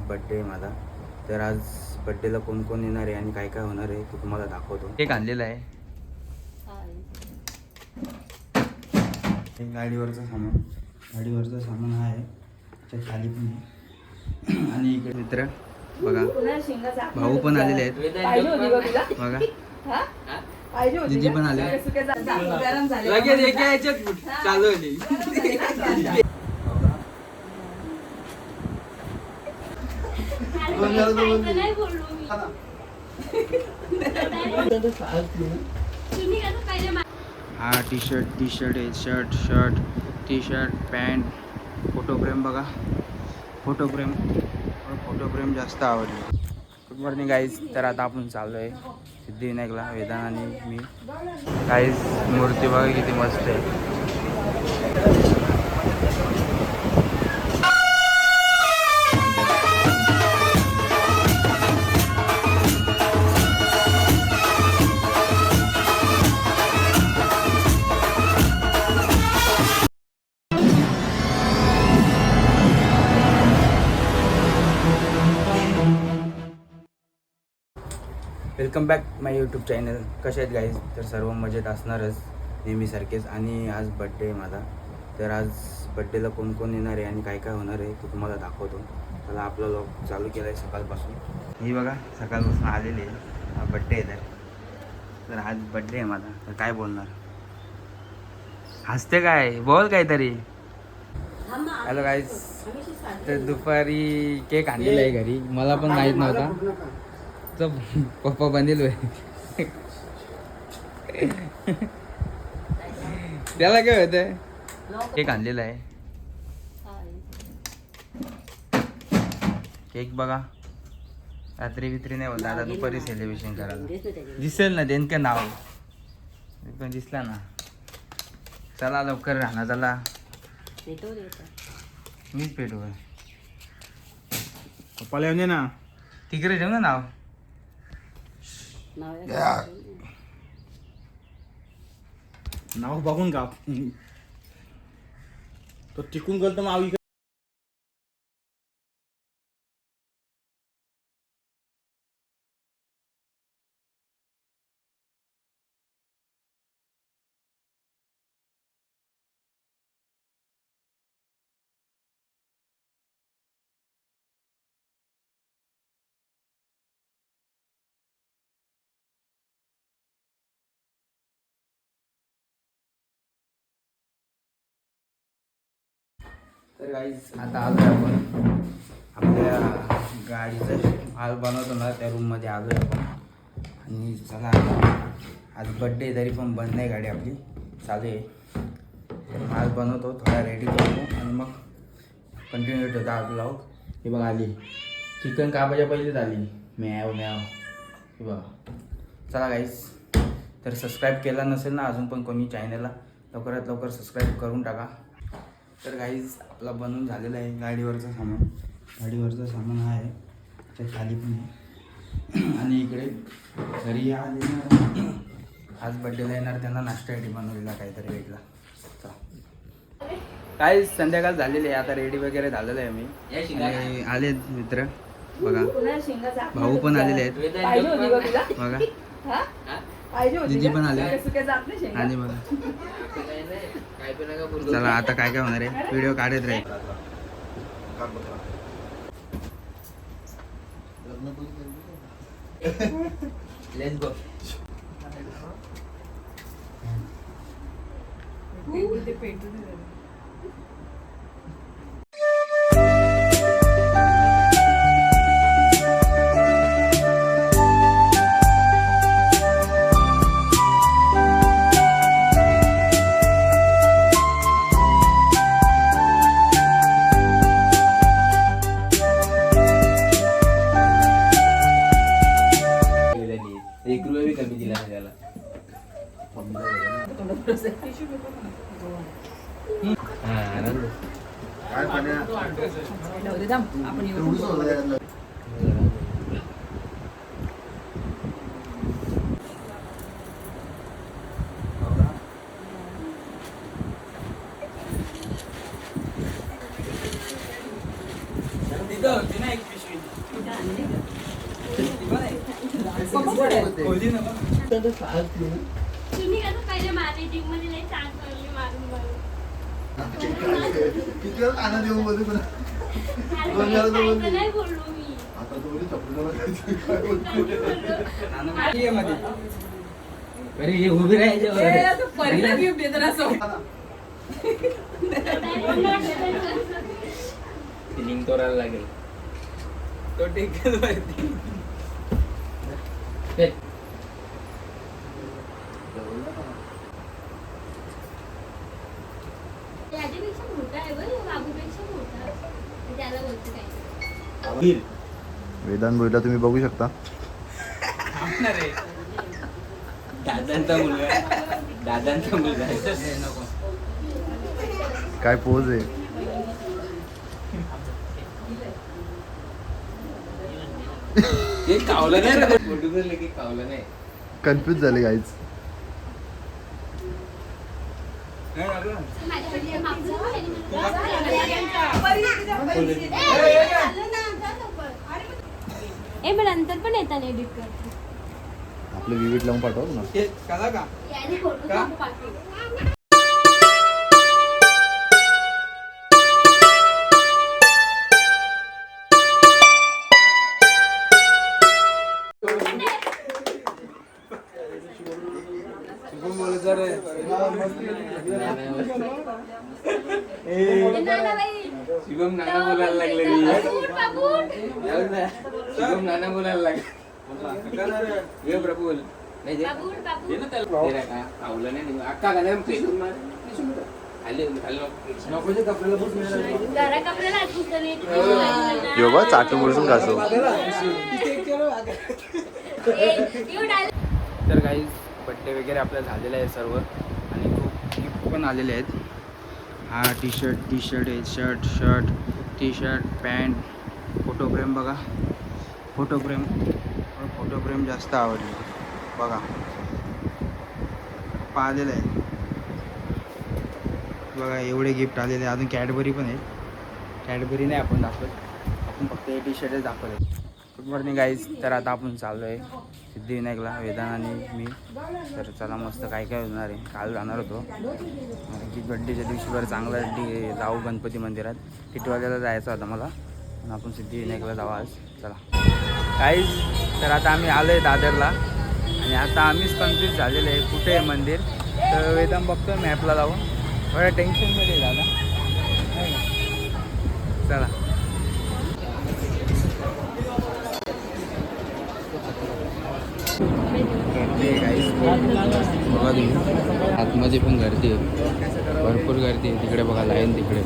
Birthday आहे माझा. तर आज बड्डेला कोण कोण येणार आहे आणि काय काय होणार आहे ते तुम्हाला दाखवतो. केक आणलेला आहे, गाडीवरचं सामान हा आहे, त्याच्या खाली पण आहे. आणि इकडे मित्र बघा, भाऊ पण आलेले आहेत बघा, दीदी पण आले. हा टी शर्ट आहे, shirt T shirt pant, photo frame बघा, फोटोफ्रेम जास्त आवडली. Good morning guys. तर आता आपण चाललो आहे सिद्धिविनायकला, वेदांत आणि मी. गाईज मूर्ती बघा किती मस्त आहे. वेलकम बॅक माय यूट्यूब चॅनल. कसे आहेत गाईज? तर सर्व मजेत असणारच नेहमीसारखेच. आणि आज बड्डे आहे माझा. तर आज बड्डेला कोण कोण येणार आहे आणि काय काय होणार आहे ते तुम्हाला दाखवतो. त्याला आपला व्लॉग चालू केला आहे सकाळपासून. ही बघा सकाळपासून आलेली आहे, बड्डे आहे. तर आज बड्डे आहे माझा. तर काय बोलणार, हसते काय, बोल काहीतरी. Hello guys. तर दुपारी केक आणलेला आहे घरी, मला पण माहीत नव्हता. पप्पा बनलेलो आहे. त्याला काय होतंय, केक आणलेला आहे. केक बघा, रात्री बित्री नाही होत, आता दुपारी सेलिब्रेशन करायला दिसेल ना. देन का नाव पण दिसला ना. चला लवकर राहणार, चला मीच पेटू पप्पाला येऊन दे ना, तिकडे ठेव ना नाव. नाव बघून का तो टिकून गेल तर मावी. तर गाईज आता आलो आहे आपण आपल्या गाडीचा माल बनवतो ना त्या रूममध्ये आलो आहे आपण. आणि चला आज बड्डे तरी पण बंद नाही गाडी आपली, चालू आहे. तर माल बनवतो, थोडा रेडी करतो आणि मग कंटिन्यू ठेवतो आपलं लावू. हे बघा आली चिकन कापायच्या पहिलेच आली, म्याव हे बघा. चला गाईज, तर सबस्क्राईब केला नसेल ना अजून पण कोणी चॅनलला, लवकरात लवकर सबस्क्राईब करून टाका. तर गाईज आपला बनवून झालेला आहे गाडीवरचं सामान हा आहे, त्याच्या खाली पण आहे. आणि इकडे घरी आले ना, आज बड्डेला येणार त्यांना नाश्त्यासाठी बनवलेला काहीतरी वेगळा. काय संध्याकाळ झालेली आहे, आता रेडी वगैरे झालेलं आहे मी. आणि आले मित्र बघा, भाऊ पण आलेले आहेत बघा, दीदी पण आले. आणि बघा चला आता काय काय होणार आहे, व्हिडिओ काढत राहील. Let's go. ₹1 कमी दिला त्याला. तिथं होती ना एक पिशवी. तुम्ही कसं पहिले मारे जिम मध्ये नाही चांग करली मारून मारून. किती वेळ काना देऊ मध्ये पण अरे नाही बोललो मी. आता तुम्ही चपलीला अरे हे उभी राहायचे पहिला गिफ्ट देत असं लिंक तोडायला लागेल तो टिकेल वरती. त्याच्यापेक्षा मोठा आहे बरं बाबूपेक्षा मोठा. त्याला बोलतो काय. वेदांत बोलला तुम्ही बघू शकता. दादांचा मुलगा दादांचा मुलगा नको. काय पोज आहे. हे कावलं नाही रे फोटो झाले की कावलं नाही. कन्फ्युज झाले गाईज. माझ्याकडे मागचं आहे ए पण नंतर पण येताना एडिट करते. आपलं विविध लावून पाठवा ना. कला का याने फोटो का? पाठव. शिवम नाना बोलायला लागले मी. शिवम नाना बोलायला लागले. ये प्रभुल नाही जे ना त्याला का आवलं नाही अक्का गाण्या फेकून मार खाली नकोचे कपड्याला बस घरा कपड्याला आठवत नाही. यो बा चाटू बुडसून घासू. तर काही बड्डे वगैरे आपल्या झालेलं आहे सर्व आणि खूप गिफ्ट पण आलेले आहेत. हा टी शर्ट आहे shirt T shirt pant photo frame बघा. फोटोफ्रेम जास्त आवडली बघा पाहिलेलं आहे बघा. एवढे गिफ्ट आलेले अजून कॅडबरी पण आहे. कॅडबरी नाही आपण दाखवत आपण फक्त हे टी शर्टच दाखवले. Good morning guys. तर आता आपण चाललो आहे सिद्धिविनायकला वेदांत आणि मी. तर चला मस्त काय काय होणार आहे. काल जाणार होतो की बड्डेच्या दिवशी बरं चांगलं जाऊ गणपती मंदिरात. टिटवाल्याला जायचं होतं मला पण आपण सिद्धिविनायकला जाऊ आज. चला गाईज. तर आता आम्ही आलो आहे दादरला आणि आता आम्हीच कन्फ्यूज झालेलं आहे कुठे आहे मंदिर. तर वेदांत बघतो मॅपला लावून थोड्या टेन्शनमध्ये दादा. चला गर्दी आहे काहीच बघा तुम्ही. आतमध्ये पण गर्दी आहे भरपूर गर्दी आहे. तिकडे बघा लाईन तिकडे.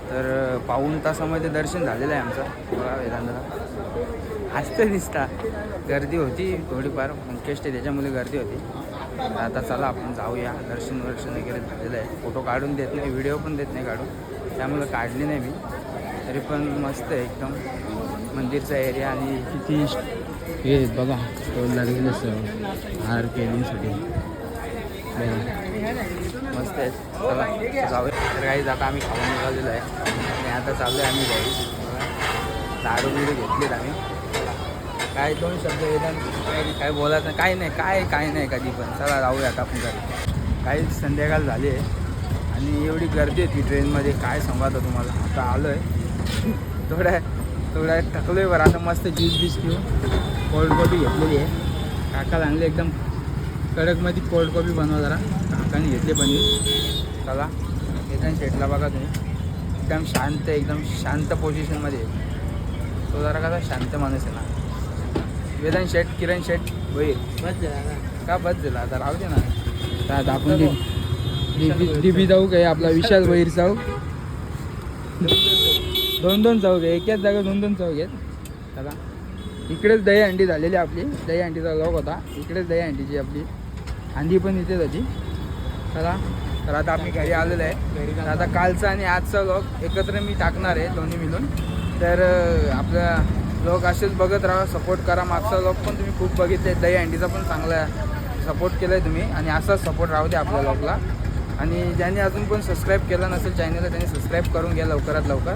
तर पाऊण तासामध्ये दर्शन झालेलं आहे आमचं बघा वेदांतला. आज तर दिसता गर्दी होती थोडीफार संकष्ट त्याच्यामुळे गर्दी होती. तर आता चला आपण जाऊया. दर्शन वगैरे झालेलं आहे. फोटो काढून देत नाही व्हिडिओ पण देत नाही काढून त्यामुळे काढली नाही मी. तरी पण मस्त आहे एकदम मंदिरचा एरिया आणि किती हे बघा स्टॉल लागलेलं सर हार केलिंगसाठी मस्त आहे. चला जाऊया. तर काही आता आम्ही खाऊन निघालेलो आहे आणि आता चाललो आहे आम्ही घरी. लाडू बिडू घेतलेत आम्ही. काय दोन शब्द वेदांत काय बोलायचं काही नाही काय नाही कधी पण. चला जाऊया आता आपण घरी. काही संध्याकाळ झाली आहे आणि एवढी गर्दी होती ट्रेनमध्ये काय सांगायचं तुम्हाला. आता आलो आहे थोड्या थकलो आहे बरं. आता मस्त ज्यूस पिऊन कोल्ड कॉफी घेतलेली आहे. काकाला आणली एकदम कडकमध्ये कोल्ड कॉफी बनवा जरा. काकाने घेतले पनीर. चला वेदांत शेटला बघा तुम्ही एकदम शांत एकदम शांत पोझिशनमध्ये आहे. तो जरा कसा शांत माणूस आहे ना. वेदांत शेट किरण शेट होईल का बस झाला आता राहू दे ना. आता आपण डीबी जाऊ काय आपला विशाल भैर जाऊ. दोन चौक आहे एकाच जागा दोन चौक आहेत. चला इकडेच दहीहंडी झालेली आपली. दहीहंडीचा लॉक होता इकडेच दहीहंडीची आपली हंडी पण इथेच होती. चला तर आता आम्ही घरी आलेलो आहे. तर आता कालचा आणि आजचा लॉक एकत्र मी टाकणार आहे दोन्ही मिळून. तर आपला लॉक असेच बघत राहा सपोर्ट करा. मागचा लॉक पण तुम्ही खूप बघितले. दहीहंडीचा पण चांगला सपोर्ट केला आहे तुम्ही आणि असाच सपोर्ट राहू द्या आपल्या लॉकला. आणि ज्यांनी अजून पण सबस्क्राईब केलं नसेल चॅनलला त्यांनी सबस्क्राईब करून घ्या लवकरात लवकर.